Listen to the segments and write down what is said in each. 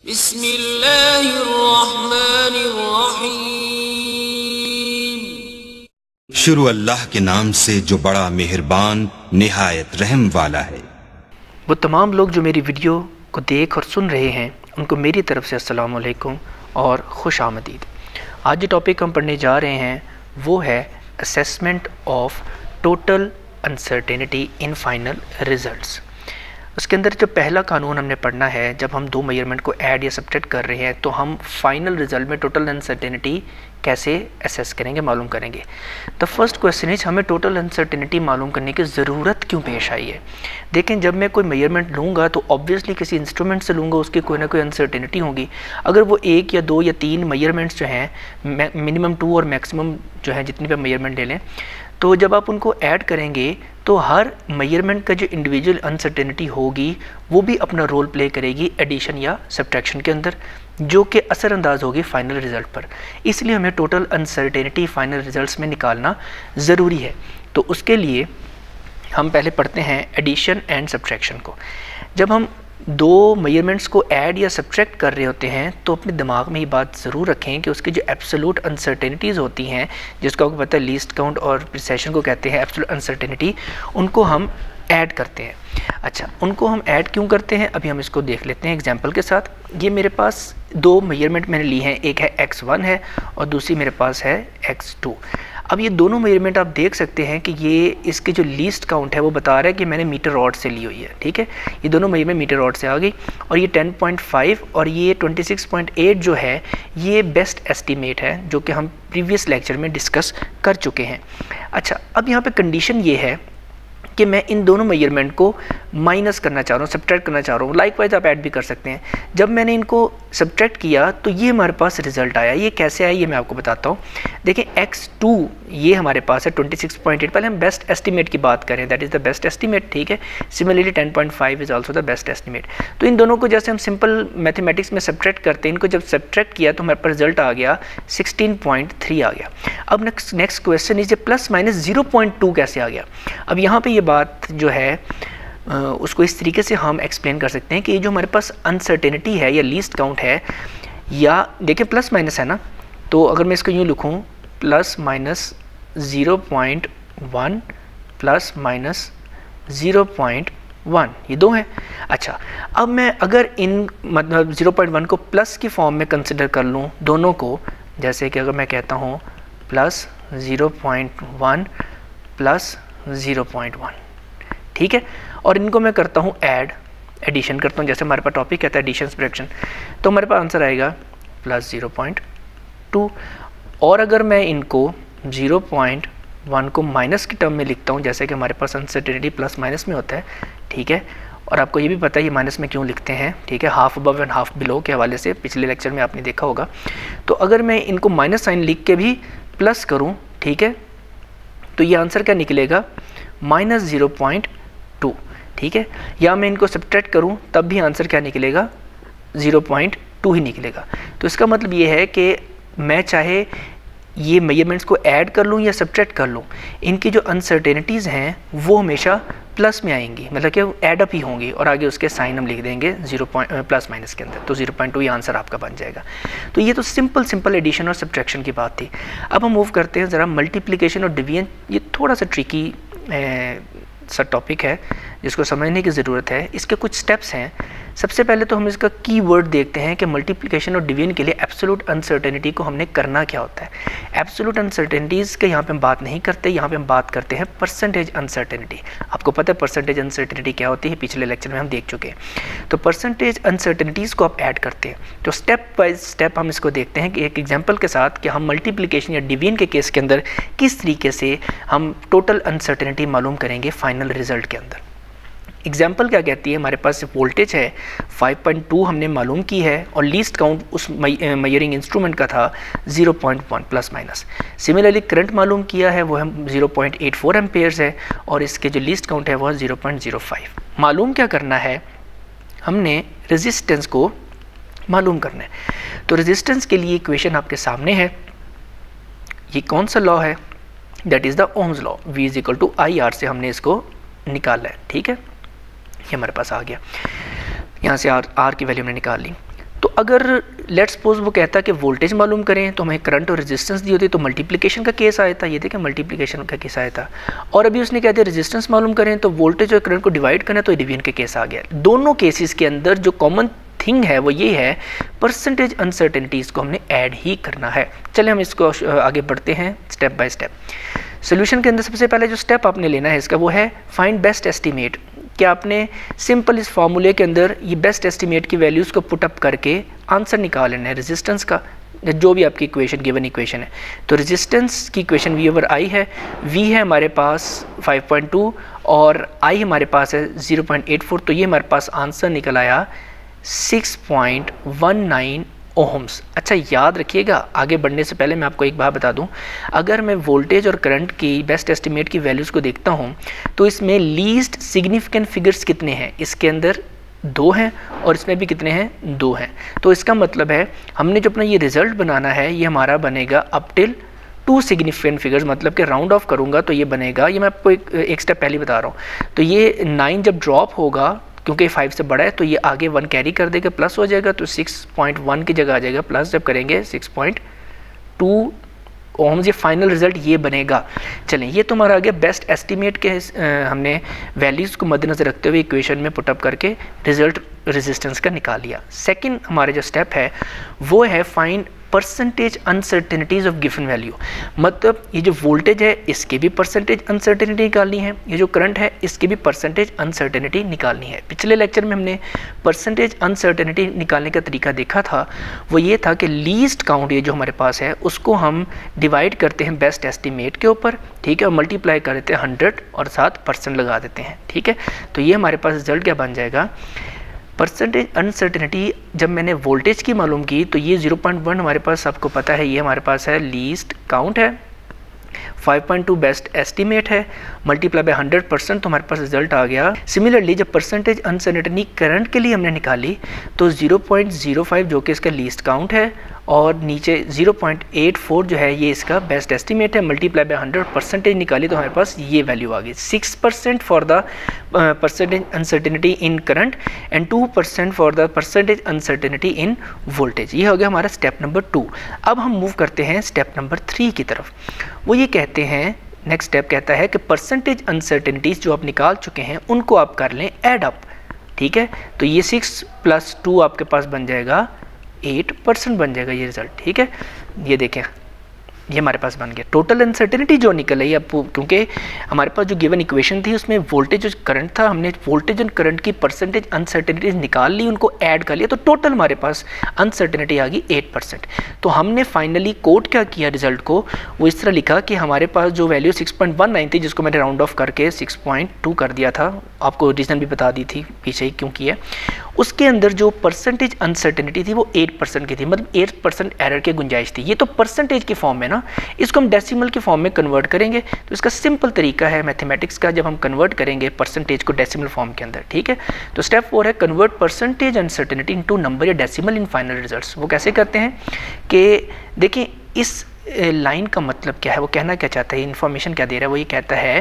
बिस्मिल्लाहिर्रहमानिर्रहीम। शुरू अल्लाह के नाम से जो बड़ा मेहरबान निहायत रहम वाला है। वो तमाम लोग जो मेरी वीडियो को देख और सुन रहे हैं उनको मेरी तरफ से अस्सलाम वालेकुम और खुश आमदीद। आज जो टॉपिक हम पढ़ने जा रहे हैं वो है assessment of total uncertainty in final results. उसके अंदर जो पहला कानून हमने पढ़ना है, जब हम दो मेजरमेंट को ऐड या सब्ट्रैक्ट कर रहे हैं तो हम फाइनल रिजल्ट में टोटल अनसर्टेनिटी कैसे असेस करेंगे, मालूम करेंगे। द फर्स्ट क्वेश्चन इज हमें टोटल अनसर्टेनिटी मालूम करने की ज़रूरत क्यों पेश आई है। देखें, जब मैं कोई मेजरमेंट लूँगा तो ऑब्वियसली किसी इंस्ट्रूमेंट से लूँगा, उसकी कोई ना कोई अनसर्टेनिटी होगी। अगर वो एक या दो या तीन मेजरमेंट्स जो हैं, मिनिमम 2 और मैक्सिमम जो है जितनी पे मेजरमेंट ले लें, तो जब आप उनको ऐड करेंगे तो हर मेजरमेंट का जो इंडिविजुअल अनसर्टेनिटी होगी वो भी अपना रोल प्ले करेगी एडिशन या सब्ट्रैक्शन के अंदर, जो कि असरअंदाज होगी फाइनल रिज़ल्ट पर। इसलिए हमें टोटल अनसर्टेनिटी फाइनल रिजल्ट्स में निकालना ज़रूरी है। तो उसके लिए हम पहले पढ़ते हैं एडिशन एंड सब्ट्रैक्शन को। जब हम दो मेजरमेंट्स को ऐड या सब्ट्रैक्ट कर रहे होते हैं तो अपने दिमाग में ये बात ज़रूर रखें कि उसकी जो एब्सोल्यूट अनसर्टेनिटीज़ होती हैं, जिसको आपको पता है लीस्ट काउंट और प्रिसिशन को कहते हैं एब्सोल्यूट अनसर्टेनिटी, उनको हम ऐड करते हैं। अच्छा, उनको हम ऐड क्यों करते हैं, अभी हम इसको देख लेते हैं एग्जांपल के साथ। ये मेरे पास दो मेजरमेंट मैंने ली हैं, एक है x1 है और दूसरी मेरे पास है x2। अब ये दोनों मेजरमेंट आप देख सकते हैं कि ये इसके जो लीस्ट काउंट है वो बता रहा है कि मैंने मीटर रॉड से ली हुई है। ठीक है, ये दोनों मेजरमेंट मीटर रॉड से आ गई और ये 10.5 और ये 26.8 जो है ये बेस्ट एस्टीमेट है, जो कि हम प्रीवियस लेक्चर में डिस्कस कर चुके हैं। अच्छा, अब यहाँ पे कंडीशन ये है कि मैं इन दोनों मेजरमेंट को माइनस करना चाह रहा हूँ, सब्ट्रैक्ट करना चाह रहा हूँ। लाइकवाइज आप ऐड भी कर सकते हैं। जब मैंने इनको सब्ट्रैक्ट किया तो ये हमारे पास रिजल्ट आया। ये कैसे आया ये मैं आपको बताता हूँ। देखें, x2 ये हमारे पास है 26.8। पहले हम बेस्ट एस्टीमेट की बात करें, that is the best estimate. ठीक है, similarly 10.5 is also the best estimate. तो इन दोनों को जैसे हम सिंपल मैथमेटिक्स में सब्ट्रैक्ट करते हैं, इनको जब सब्ट्रैक्ट किया तो हमारे पास रिजल्ट आ गया 16.3 आ गया। अब next question is plus minus 0.2 कैसे आ गया। अब यहाँ पर ये बात जो है उसको इस तरीके से हम एक्सप्लेन कर सकते हैं कि ये जो हमारे पास अनसर्टेनिटी है या लीस्ट काउंट है, या देखिए प्लस माइनस है ना, तो अगर मैं इसको यूँ लिखूँ प्लस माइनस 0.1 प्लस माइनस 0.1 ये दो हैं। अच्छा, अब मैं अगर इन मतलब 0.1 को प्लस की फॉर्म में कंसिडर कर लूँ दोनों को, जैसे कि अगर मैं कहता हूँ प्लस 0.1 प्लस 0.1, ठीक है, और इनको मैं करता हूँ एडिशन करता हूँ, जैसे हमारे पास टॉपिक कहता है एडिशन सब्ट्रैक्शन, तो हमारे पास आंसर आएगा प्लस 0.2। और अगर मैं इनको 0.1 को माइनस की टर्म में लिखता हूँ, जैसे कि हमारे पास अनसर्टेनिटी प्लस माइनस में होता है, ठीक है, और आपको ये भी पता है ये माइनस में क्यों लिखते हैं, ठीक है, half above and half below के हवाले से पिछले लेक्चर में आपने देखा होगा। तो अगर मैं इनको माइनस साइन लिख के भी प्लस करूँ, ठीक है, तो ये आंसर क्या निकलेगा माइनस 0.2, ठीक है, या मैं इनको सब्ट्रैक्ट करूं तब भी आंसर क्या निकलेगा 0.2 ही निकलेगा। तो इसका मतलब ये है कि मैं चाहे ये मेजरमेंट्स को ऐड कर लूं या सब्ट्रैक्ट कर लूं, इनकी जो अनसर्टेनिटीज़ हैं वो हमेशा प्लस में आएंगी, मतलब कि ऐड अप ही होंगी, और आगे उसके साइन हम लिख देंगे प्लस माइनस के अंदर, तो 0.2 ये आंसर आपका बन जाएगा। तो ये तो सिंपल एडिशन और सब्ट्रैक्शन की बात थी। अब हम मूव करते हैं ज़रा मल्टीप्लिकेशन और डिवीजन। ये थोड़ा सा ट्रिकी सा टॉपिक है जिसको समझने की ज़रूरत है। इसके कुछ स्टेप्स हैं। सबसे पहले तो हम इसका कीवर्ड देखते हैं कि मल्टीप्लिकेशन और डिवीजन के लिए एब्सोल्यूट अनसर्टेनिटी को हमने करना क्या होता है। एब्सोल्यूट अनसर्टेनिटीज़ के यहाँ पे हम बात नहीं करते, यहाँ पे हम बात करते हैं परसेंटेज अनसर्टेनिटी। आपको पता है परसेंटेज अनसर्टेनिटी क्या होती है, पिछले लेक्चर में हम देख चुके हैं। तो परसेंटेज अनसर्टेनिटीज़ को आप ऐड करते हैं, तो स्टेप बाय स्टेप हम इसको देखते हैं कि एक एग्जाम्पल के साथ कि हम मल्टीप्लिकेशन या डिवीजन के केस के अंदर किस तरीके से हम टोटल अनसर्टेनिटी मालूम करेंगे फाइनल रिजल्ट के अंदर। एग्जाम्पल क्या कहती है, हमारे पास वोल्टेज है 5.2 हमने मालूम की है और लीस्ट काउंट उस मेजरिंग इंस्ट्रूमेंट का था 0.1 प्लस माइनस। सिमिलरली करंट मालूम किया है वो हम 0.84 एम्पेयर्स है और इसके जो लीस्ट काउंट है वो 0.05। मालूम क्या करना है, हमने रेजिस्टेंस को मालूम करना है। तो रेजिस्टेंस के लिए इक्वेशन आपके सामने है। ये कौन सा लॉ है, that is the Ohm's law. V = IR से हमने इसको निकाला है, ठीक है, ये हमारे पास आ गया। यहाँ से R की वैल्यू हमने निकाल ली। तो अगर लेट्स सपोज वो कहता है कि वोल्टेज मालूम करें तो हमें करंट और रेजिस्टेंस दी होती, तो मल्टीप्लिकेशन का केस आया था, ये देखें मल्टीप्लिकेशन का केस आया था। और अभी उसने कह दिया रेजिस्टेंस मालूम करें तो वोल्टेज और करंट को डिवाइड करना, तो डिवीजन का केस आ गया। दोनों केसेस के अंदर जो कॉमन थिंग है वो ये है, परसेंटेज अनसर्टेनिटीज़ को हमने ऐड ही करना है। चले हम इसको आगे बढ़ते हैं स्टेप बाय स्टेप। सोल्यूशन के अंदर सबसे पहले जो स्टेप आपने लेना है इसका वो है फाइंड बेस्ट एस्टीमेट। कि आपने सिंपल इस फार्मूले के अंदर ये बेस्ट एस्टीमेट की वैल्यूज़ को पुट अप करके आंसर निकाल लेना है रेजिस्टेंस का, जो भी आपकी इक्वेशन गिवन इक्वेशन है। तो रेजिस्टेंस की इक्वेशन V ओवर I है, V है हमारे पास 5.2 और I हमारे पास है 0.84, तो ये हमारे पास आंसर निकल आया 6.19 ओहम्स। अच्छा याद रखिएगा, आगे बढ़ने से पहले मैं आपको एक बात बता दूं, अगर मैं वोल्टेज और करंट की बेस्ट एस्टीमेट की वैल्यूज़ को देखता हूं तो इसमें लीस्ट सिग्निफिकेंट फिगर्स कितने हैं, इसके अंदर 2 हैं और इसमें भी कितने हैं, 2 हैं। तो इसका मतलब है हमने जो अपना ये रिज़ल्ट बनाना है ये हमारा बनेगा अप टिल 2 सिग्निफिकेंट फिगर्स, मतलब कि राउंड ऑफ करूँगा तो ये बनेगा, ये मैं आपको एक स्टेप पहले बता रहा हूँ। तो ये 9 जब ड्रॉप होगा क्योंकि 5 से बड़ा है तो ये आगे 1 कैरी कर देगा, प्लस हो जाएगा, तो 6.1 की जगह आ जाएगा, प्लस जब करेंगे 6.2 ओम्स, ये फाइनल रिजल्ट ये बनेगा। चलें, ये तो हमारा आ गया बेस्ट एस्टीमेट के हमने वैल्यूज़ को मद्देनजर रखते हुए इक्वेशन में पुटअप करके रिजल्ट रेजिस्टेंस का निकाल लिया। सेकंड हमारे जो स्टेप है वो है find percentage uncertainties of given value. मतलब ये जो वोल्टेज है इसकी भी परसेंटेज अनसर्टेनिटी निकालनी है, ये जो करंट है इसकी भी परसेंटेज अनसर्टेनिटी निकालनी है। पिछले लेक्चर में हमने परसेंटेज अनसर्टेनिटी निकालने का तरीका देखा था, वो ये था कि लीस्ट काउंट ये जो हमारे पास है उसको हम डिवाइड करते हैं बेस्ट एस्टीमेट के ऊपर, ठीक है, और मल्टीप्लाई कर देते हैं 100 और साथ % लगा देते हैं, ठीक है। तो ये हमारे पास रिजल्ट क्या बन जाएगा, परसेंटेज अनसर्टेनिटी जब मैंने वोल्टेज की मालूम की तो ये 0.1 हमारे पास आपको पता है, ये हमारे पास है लीस्ट काउंट है, 5.2 बेस्ट एस्टीमेट है, मल्टीप्लाई बाय 100% तो हमारे पास रिजल्ट आ गया। सिमिलरली जब परसेंटेज अनसर्टेनिटी करंट के लिए हमने निकाली तो 0.05 जो कि इसका लीस्ट काउंट है और नीचे 0.84 जो है ये इसका बेस्ट एस्टीमेट है, मल्टीप्लाई बाय 100% निकाली तो हमारे पास ये वैल्यू आ गई 6% for the percentage uncertainty in current and 2% for the percentage uncertainty in voltage. ये हो गया हमारा स्टेप नंबर 2। अब हम मूव करते हैं स्टेप नंबर 3 की तरफ। वो ये कहते हैं, नेक्स्ट स्टेप कहता है कि परसेंटेज अनसर्टेनिटीज जो आप निकाल चुके हैं उनको आप कर लें ऐड अप, ठीक है। तो ये 6 + 2 आपके पास बन जाएगा 8% बन जाएगा ये रिजल्ट, ठीक है। ये देखें ये हमारे पास बन गया। टोटल अनसर्टेनिटी जो निकल आई आपको, क्योंकि हमारे पास जो गिवन इक्वेशन थी उसमें वोल्टेज और करंट था, हमने वोल्टेज और करंट की परसेंटेज अनसर्टेनिटीज निकाल ली, उनको ऐड कर लिया, तो टोटल हमारे पास अनसर्टेनिटी आ गई 8%। तो हमने फाइनली कोट क्या किया रिजल्ट को, वो इस तरह लिखा कि हमारे पास जो वैल्यू 6.19 थी जिसको मैंने राउंड ऑफ करके 6.2 कर दिया था, आपको रीज़न भी बता दी थी पीछे ही क्यों किया, उसके अंदर जो परसेंटेज अनसर्टेनिटी थी वो 8% की थी, मतलब 8% एरर की गुंजाइश थी। ये तो परसेंटेज की फॉर्म में ना, इसको हम डेसिमल की फॉर्म में कन्वर्ट करेंगे, तो इसका सिंपल तरीका है मैथमेटिक्स का, जब हम कन्वर्ट करेंगे परसेंटेज को डेसिमल फॉर्म के अंदर, ठीक है। तो स्टेप 4 है convert percentage uncertainty into number या डेसिमल इन फाइनल रिजल्ट्स। वो कैसे करते हैं कि देखिए इस लाइन का मतलब क्या है, वो कहना क्या चाहता है, इन्फॉर्मेशन क्या दे रहा है, वो ये कहता है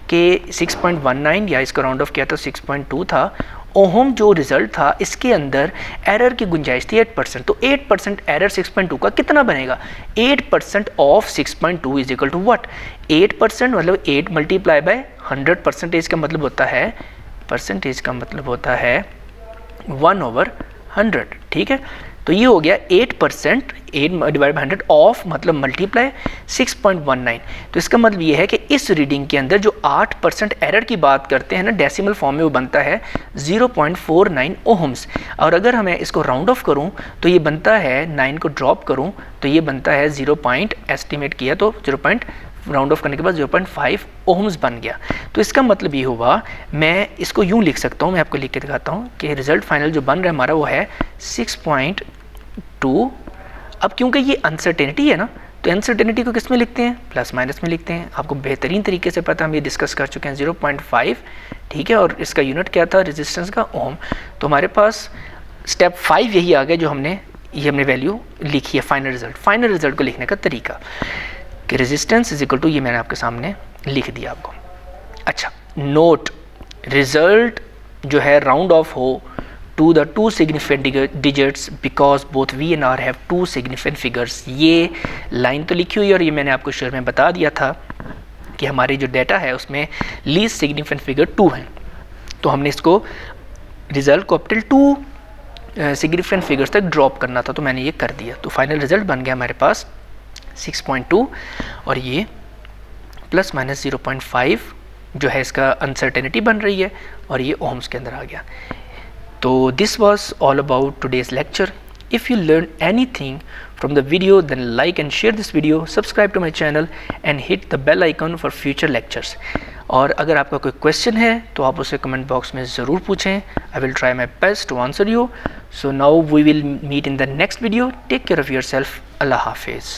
कि 6.19 या इसका राउंड ऑफ किया तो 6.2 था, ओहम जो रिजल्ट था इसके अंदर एरर की गुंजाइश थी 8%। तो 8% एरर 6.2 का कितना बनेगा, 8% of 6.2 is equal to what, 8% मतलब 8 मल्टीप्लाई बाय 100। परसेंटेज का मतलब होता है, परसेंटेज का मतलब होता है 1/100, ठीक है। तो ये हो गया 8%, 8 डिवाइड बाई 100 ऑफ मतलब मल्टीप्लाई 6.19। तो इसका मतलब ये है कि इस रीडिंग के अंदर जो 8% एरर की बात करते हैं ना डेसिमल फॉर्म में, वो बनता है 0.49 ओहम्स। और अगर मैं इसको राउंड ऑफ करूं तो ये बनता है, 9 को ड्रॉप करूं तो ये बनता है 0. एस्टिमेट किया तो 0. राउंड ऑफ करने के बाद 0.5 ओहम्स बन गया। तो इसका मतलब ये हुआ, मैं इसको यूँ लिख सकता हूँ, मैं आपको लिख के दिखाता हूँ कि रिजल्ट फाइनल जो बन रहा है हमारा वो है 6.2। अब क्योंकि ये अनसर्टेनिटी है ना, तो अनसर्टेनिटी को किस में लिखते हैं, प्लस माइनस में लिखते हैं। आपको बेहतरीन तरीके से पता, हम ये डिस्कस कर चुके हैं 0.5, ठीक है। और इसका यूनिट क्या था रेजिस्टेंस का, ओम। तो हमारे पास स्टेप 5 यही आ गया जो हमने वैल्यू लिखी है फाइनल रिजल्ट को लिखने का तरीका कि रेजिस्टेंस इज इक्वल टू, ये मैंने आपके सामने लिख दिया आपको। अच्छा, नोट रिजल्ट जो है राउंड ऑफ हो to the two significant digits because both V and R have two significant figures। ये लाइन तो लिखी हुई है और ये मैंने आपको शुरू में बता दिया था कि हमारी जो डेटा है उसमें लीस्ट सिग्निफिकेंट फिगर 2 है, तो हमने इसको रिजल्ट को अप टिल 2 सिग्निफिकेंट फिगर्स तक ड्रॉप करना था, तो मैंने ये कर दिया। तो फाइनल रिजल्ट बन गया हमारे पास 6.2 और ये प्लस माइनस 0.5 जो है इसका अनसर्टेनिटी बन रही है और ये ओम्स के अंदर आ गया। तो this was all about today's lecture. If you learned anything from the video, then like and share this video, subscribe to my channel and hit the bell icon for future lectures। और अगर आपका कोई question है तो आप उसे comment box में ज़रूर पूछें। I will try my best to answer you। So now we will meet in the next video। Take care of yourself। Allah Hafiz।